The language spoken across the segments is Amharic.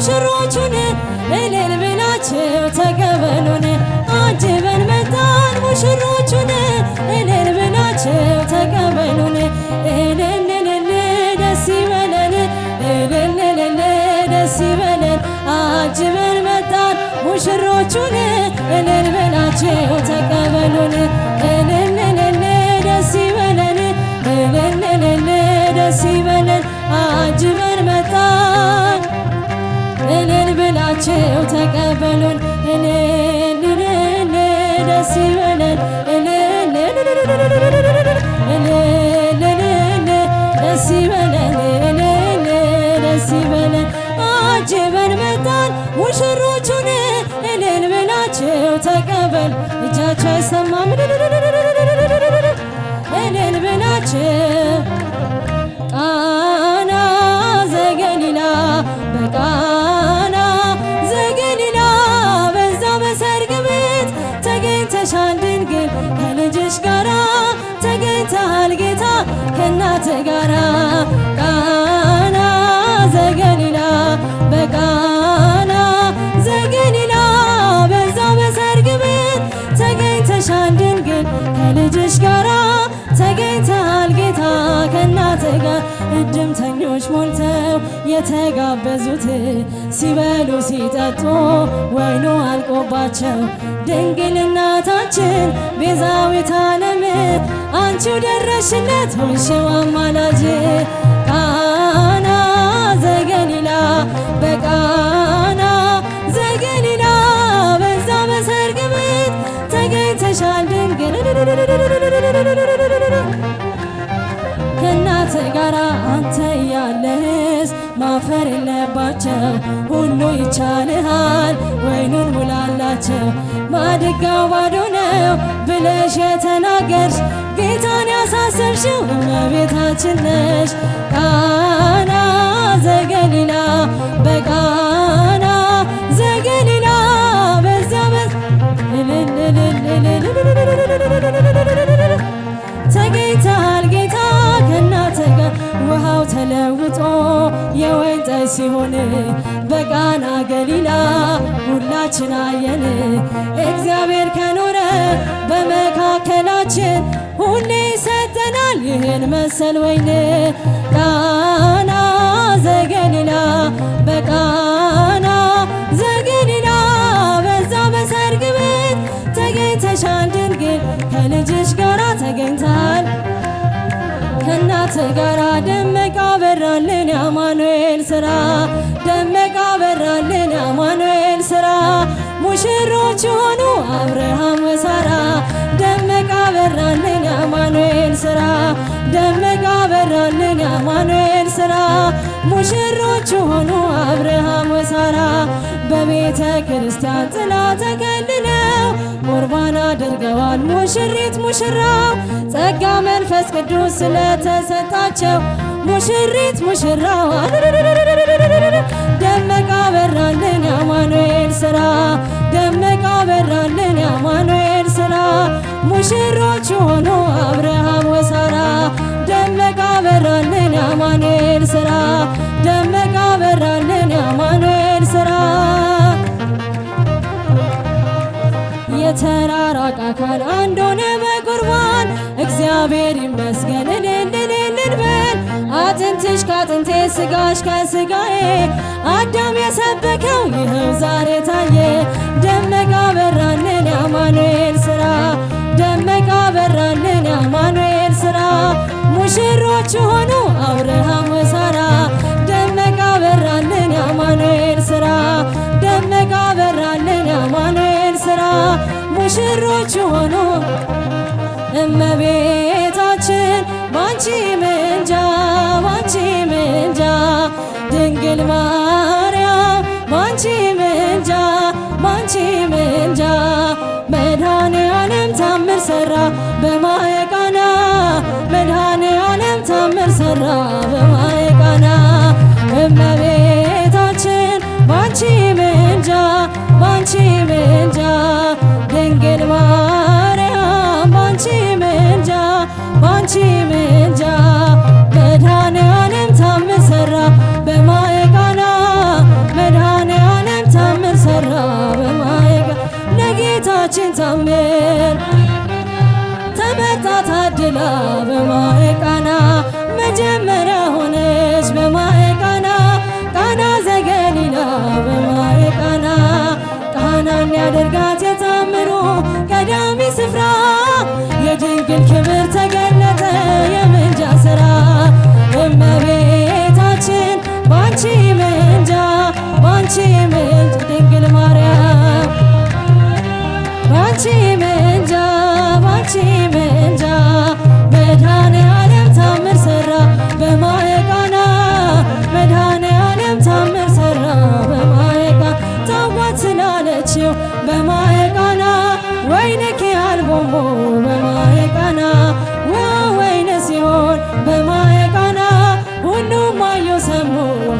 ሙሽሮቹን እልል ብላችሁ ተቀበሉን። አጅበን መጣን ሙሽሮቹን እልል ብላችሁ ተቀበሉን። እልልልል ደስ ይበለን እልልልል ደስ ይበለን። አጅበን መጣን ሙሽሮቹን እልል ብላችሁ ተቀበሉን። እልልልል ደስ ይበለን እልልልል ደስ ይበለን። አጅበን መጣን እልል ብላችሁ ተቀበሉን። እልልልል ደስ ይበለን እልልልል ደስ ይበለን እልል ደስ ይበለን። አጅበን መጣን ሙሽሮቹን እልል ብላችሁ ተቀበሉ። እጃችሁ አይሰማም እልል ብላችሁ ቃና ዘገሊላ በቃና ዘገሊላ በዛ በሰርግ ቤት ተገኝተሻል ድንግል ከልጅሽ ጋራ ተገኝተሃል ጌታ ከእናት ጋራ። ቃና ዘገሊላ በቃና ዘገሊላ በዛ በሰርግ ቤት ተገኝተሻል ድንግል ከልጅሽ ጋራ ተገኝተሃል ጌታ ከእናት ጋር። እድምተኞች ሞልተው የተጋበዙት ሲበሉ ሲጠጡ ወይኑ አልቆባቸው ድንግል እናታችን ቤዛዊተ ዓለም አንቺው ደረሽለት ሆንሽው አማላጅ። ቃና ዘገሊላ በቃና ዘገሊላ በዛ በሰርግ ቤት ተገኝተሻል ድንግል ከእናት ጋራ አንተ ያለህስ ማፈር የለባቸው ሁሉ ይቻልሃል ወይኑን ሙላላቸው። ማድጋው ባዶ ነው ብለሽ የተናገርሽ ጌታን ያሳሰብሽው እመቤታችን ነሽ። ቃና ዘገሊላ በቃና ዘገሊላ በዛ ተገኝተሃል ጌታ ከእናት ጋር። ውሃው ተለውጦ የወይን ጠጅ ሲሆን በቃና ገሊላ ሁላችን አየን። እግዚአብሔር ከኖረ በመካከላችን ሁሌ ይሰጠናል ይህን መሰል ወይን። ቃና ዘገሊላ በቃና ዘገሊላ በዛ በሰርግ ቤት ተገኝተሻል ድንግል ከልጅሽ ጋራ ተገኝተሃል ከእናት ጋራ። ደመቃ በራልን የአማኑኤል ሥራ ደመቃ በራልን የአማኑኤል ሥራ ሙሽሮች ሆኑ አብርሃም ወሳራ። ደመቃ በራልን የአማኑኤል ሥራ ደመቃ በራልን የአማኑኤል ሥራ ሙሽሮች ሆኑ አብርሃም ወሳራ። በቤተ ክርስቲያን ጥላ ተከልለው ቁርባን አድርገዋል ሙሽሪት ሙሽራው ጸጋ መንፈስ ቅዱስ ስለተሰጣቸው ሙሽሪት ሙሽራው ደመቃ በራልን የአማኑኤል ሥራ ደመቃ በራልን የአማኑኤል ሥራ ሙሽሮች ሆኑ አብርሃም ወሳራ። ደመቃ በራልን የአማኑኤል ሥራ ደመቃ በራልን የአማኑኤል ሥራ። የተራራቀ አካል አንድ ሆነ በቁርባን እግዚአብሔር ይመስገን እልል በል። አጥንትሽ ከአጥንቴ ስጋሽ ከስጋዬ አዳም የሰበከው ይኸው ዛሬ ታየ። ደመቃ በራልን የአማኑኤል ሥራ ደመቃ በራልን የአማኑኤል ሥራ ሙሽሮች ሆኑ አብርሃም ወሳራ። ደመቃ በራልን የአማኑኤል ሥራ ደመቃ በራልን የአማኑኤል ሥራ ሙሽሮች ሆኑ እመቤታችን ባንቺ ምልጃ ባንቺ ምልጃ ድንግል ማርያም ባንቺ ምልጃ ባንቺ ምልጃ መድኃኔዓለም ታምር ሠራ በማየ ቃና መድኃኔዓለም ታምር ሠራ በማየ ቃና። እመቤታችን ባንቺ ምልጃ ባንቺ ምልጃ ድንግል ማርያም ባንቺ ምልጃ ባንቺ ምልጃ መድኃኔዓለም ታምር ሠራ በማየ ቃና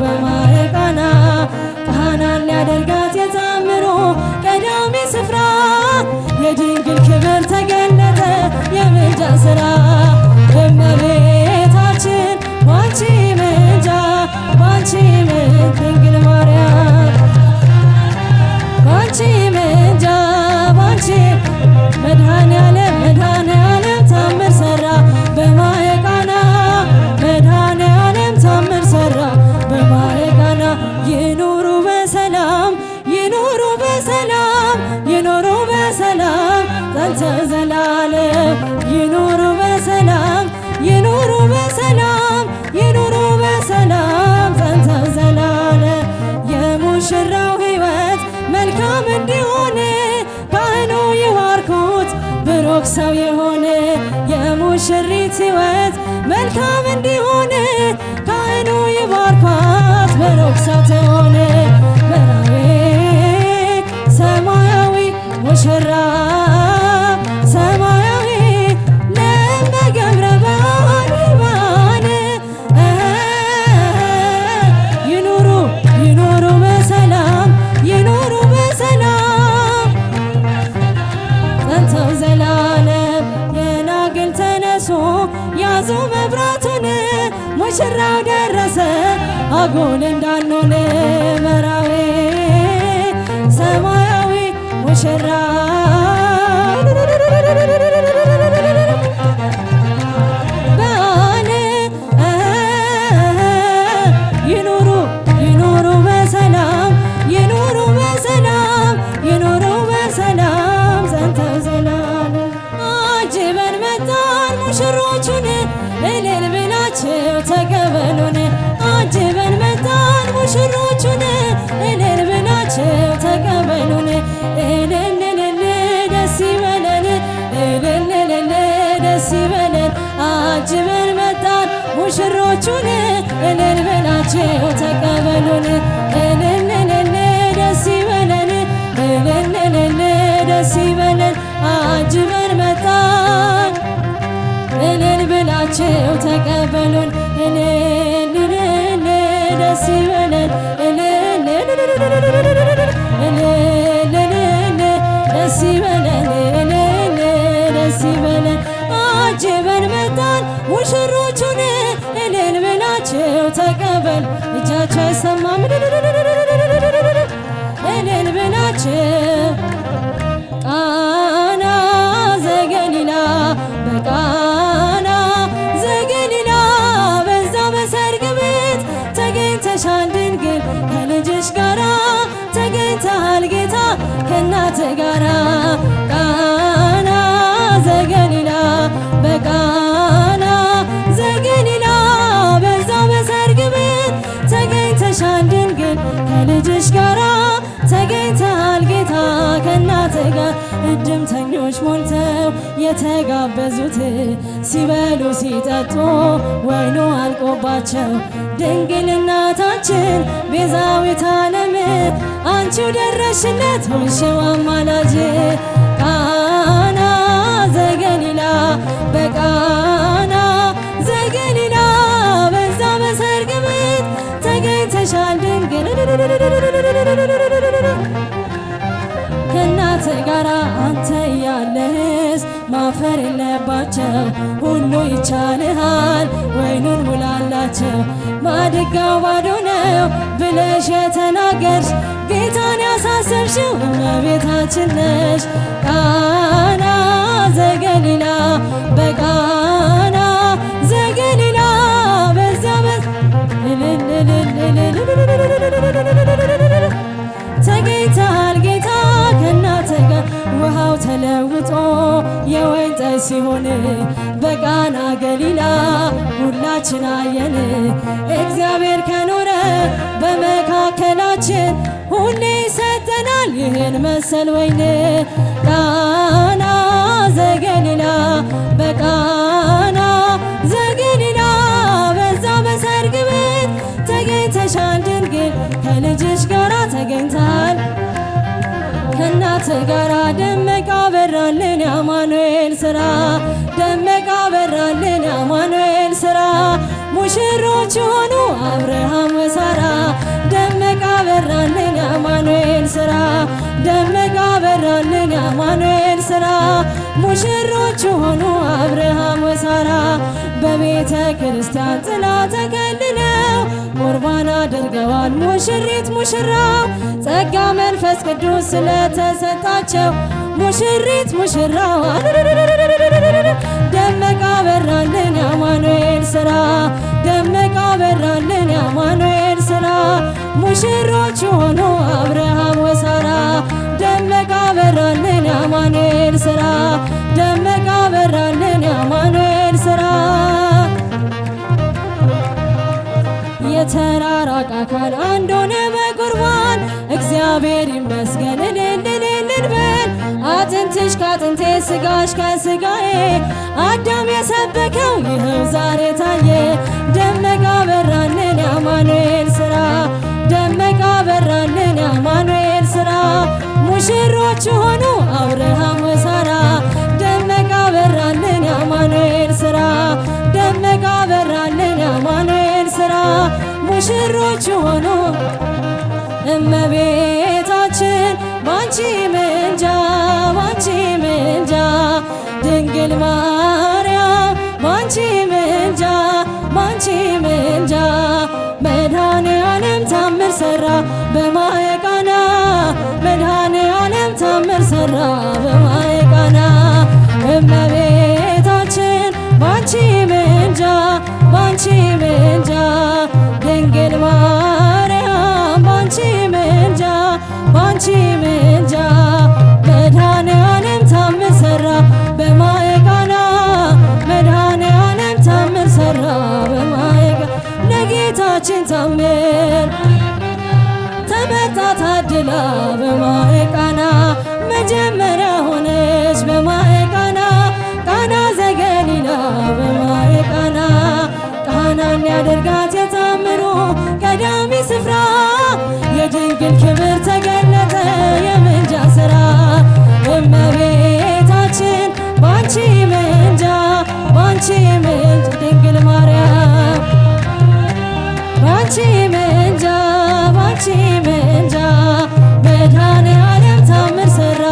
በማየ ቃና ቃናን ሊያደርጋት የታምሮ ቀዳሚ ስፍራ የድንግል ክብር ተገለጠ የምልጃ ሥራ እመቤታችን ባንቺ ምልጃ ባንቺ ድንግል ማርያም ባንቺ ምልጃ ባንቺ መድኃኔዓለም ታምር ሠራ በማየ ቃና መድኃኔዓለም ታምር ሠራ በማየ ቃና ይኑሩ በሰላም ይኑሩ በሰላም ይኑሩ በሰላም ጸንተ ዘላለም ይኑሩ በሰላም ይኑሩ በሰላም ይኑሩ በሰላም ጸንተ ዘላለም የሙሽራው ሕይወት መልካም እንዲሆን ካህኑ ይባርኩት ብሩክ ሰው የሆነ የሙሽሪት ሕይወት መልካም እንዲሆን ካህኑ ይባርኳት ብሩክ ሰው ትሆን በራዊ ሰማያዊ ሙሽራ ሰማያዊ ለመገብረ ባን ይኑሩ ይኑሩ በሰላም ይኑሩ በሰላም ጸንተው ዘላለም የናግል ተነሱ ያዙ መብራቱን ሙሽራው ደረሰ አጉል እንዳንሆን መራዊ ሰማያዊ ሙሽራ በዓል ይኑሩ ይኑሩ በሰላም ይኑሩ በሰላም ይኑሩ በሰላም ጸንተው ዘላለም አጅበን መጣን ሙሽሮቹን እልል ብላችሁ ተቀበሉን አጅበን መጣን ሙሽሮቹን እልል ብላችሁ ተቀበሉን እልል ደስ ይበለን እልል ደስ ይበለን አጅበን መጣን ሙሽሮቹን እልል ብላችሁ ተቀበሉን እልል ደስ ይበለን እልል ደስ ይበለን አጅበን መጣን እልል ብላችሁ ተቀበሉን እልል ደስ ይበለን እልል ደስ ይበለን እልል ደስ ይበለን አጅበን መጣን ሙሽሮቹን እልል ብላችሁ ተቀበሉ እጃችሁ አይሰማም እልል ብላችሁ ቃና ዘገሊላ በቃና ዘገሊላ በዛ በሰርግ ቤት ተገኝተሻል ድንግል ከልጅሽ ጋራ ተገኝተሃል ጌታ ከእናት ጋራ ቃና ዘገሊላ በቃና ዘገሊላ በዛ በሰርግ ቤት ተገኝተሻል ድንግል ከልጅሽ ጋራ ተገኝተሃል ጌታ ከእናት ጋር እድምተኞች ሞልተው የተጋበዙት ሲበሉ ሲጠጡ ወይኑ አልቆባቸው ድንግል እናታችን ቤዛዊተ ዓለም አንቺው ደረሽለት ሆንሽው አማላጅ ቃና ዘገሊላ በቃና ዘገሊላ በዛ በሰርግ ቤት ተገኝተሻል ድንግል ከእናት ጋራ አንተ ያለህስ ማፈር የለባቸው ሁሉ ይቻልሃል ወይኑን ሙላላቸው ማድጋው ባዶ ነው ብለሽ የተናገርሽ ጌታን ያሳሰብሽው እመቤታችን ነሽ ቃና ዘገሊላ በቃና ዘገሊላ በዛ ተገኝተሃል ጌታ ከእናት ጋር ውሃው ተለውጦ የወይን ጠጅ ሲሆን በቃና ገሊላ ሁላችን አየን እግዚአብሔር ከኖረ በመካከላችን ሁሌ ይሰጠናል ይህን መሰል ወይን ቃና ዘገሊላ በቃና ዘገሊላ በዛ በሰርግ ቤት ተገኝተሻል ድንግል ከልጅሽ ጋራ ተገኝተሃል ከእናት ጋራ ደመቃ በራልን የአማኑኤል ሥራ ደመቃ በራልን የአማኑኤል ሥራ ሙሽሮች ሆኑ አብርሃም ወሳራ ደመቀ በራልን የአማኑኤል ሥራ ደመቀ በራልን የአማኑኤል ሥራ ሙሽሮች ሆኑ አብርሃም ወሳራ በቤተ ክርስቲያን ጥላ ተከልለው ቁርባን አድርገዋል ሙሽሪት ሙሽራው ጸጋ መንፈስ ቅዱስ ስለተሰጣቸው ሙሽሪት ሙሽራው ደመቀ በራልን የአማኑኤል ሥራ ደመቀ በራልን የአማኑኤል ሥራ ሙሽሮች ሆኑ አብርሃም ወሳራ ደመቀ በራልን የአማኑኤል ሥራ ደመቀ በራልን የአማኑኤል ሥራ የተራራቀ አካል አንድ ሆነ በቁርባን እግዚአብሔር ይመስገን እልል በል አጥንትሽ ከአጥንቴ ሥጋሽ ከሥጋዬ አዳም የሰበከው ይኸው ዛሬ ታየ ደመቀ በራልን የአማኑኤል ሥራ ደመቀ በራልን የአማኑኤል ሥራ ሙሽሮች ሆኑ አብርሃም ወሳራ ደመቀ በራልን የአማኑኤል ሥራ ደመቀ በራልን የአማኑኤል ሥራ ሙሽሮች ሆኑ እመቤታችን ባንቺ ምልጃ ድንግል ማርያም ባንቺ ምልጃ መድኃኔዓለም ታምር ሠራ በማየ ቃና መድኃኔዓለም ታምር ሠራ በማየ ቃና እመቤታችን ባንቺ ምልጃ ድንግል ማርያም ባንቺ ምልጃ መድኃኔዓለም ታምር ሠራ በማየ ቃና መድኃኔዓለም ታምር ሠራ በማየ ቃና ለጌታችን ታምር ተመርጣ ታድላ በማየ ቃና መጀመሪያ ሆነች በማየ ቃና ቃና ዘገሊላ በማየ ቃና ቃናን ያደርጋት የታምሩ ቀዳሚ ስፍራ የድንግል ክብር ተገለጠ የምልጃ ሥራ እመቤታችን ባንቺ ምልጃ ድንግል ማርያም ባንቺ ምልጃ መድኃኔዓለም ታምር ሠራ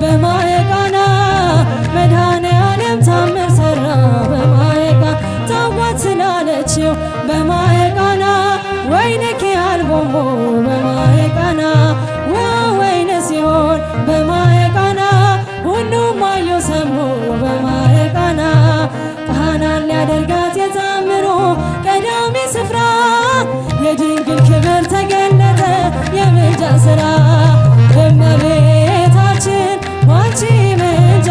በማየ ቃና መድኃኔዓለም ታምር ሠራ በማየ ቃና ታዋት ስላለችው በማየ ቃና ወይንኪ አልቦሞ በማየ ቃና ወይን ሲሆን በማየ ቃና ሁሉም አዩ ሰሙ በማየ ቃና ቃናን ሊያደርጋት የታምሩ ቀዳሚ ስፍራ የድንግል ክብር ተገለጠ የምልጃ ሥራ እመቤታችን ባንቺ ምልጃ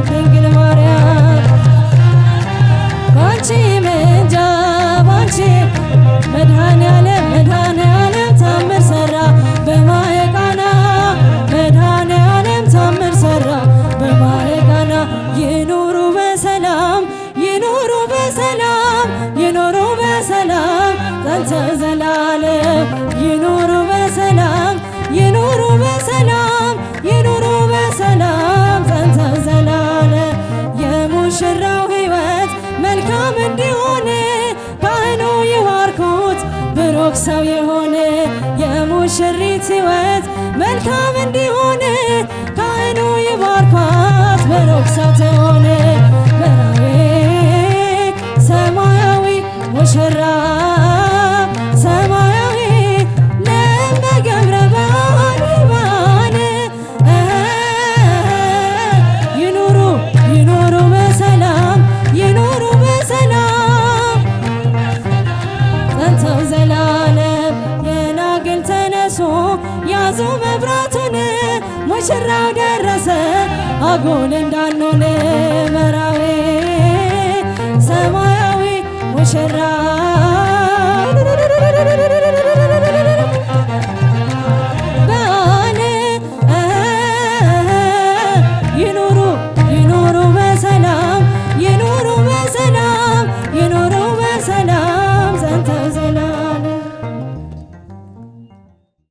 ድንግል ማርያም ባንቺ ምልጃ መድኃኔዓለም ታምር ሠራ በማየ ቃና መድኃኔዓለም ታምር ሠራ በማየ ቃና ይኑሩ በሰላም ጸንተ ዘላለም ይኑሩ በሰላም ጸንተ ዘላለም የሙሽራው ሕይወት መልካም እንዲሆን ካህኑ ይባርኩት ብሩክ ሰው የሆነ የሙሽሪት ሕይወት መልካም እንዲሆን ካህኑ ይባርኳት ብሩክ ሰው ትሆን በራእየ ሰማያዊ ሙሽራ ሰማያዊ ለመገብረ በዓል ይኑሩ በሰላም ጸንተው ዘላለም የናግል ተነሱ ያዙ መብራቱን ሙሽራው ደረሰ አጉል እንዳኑ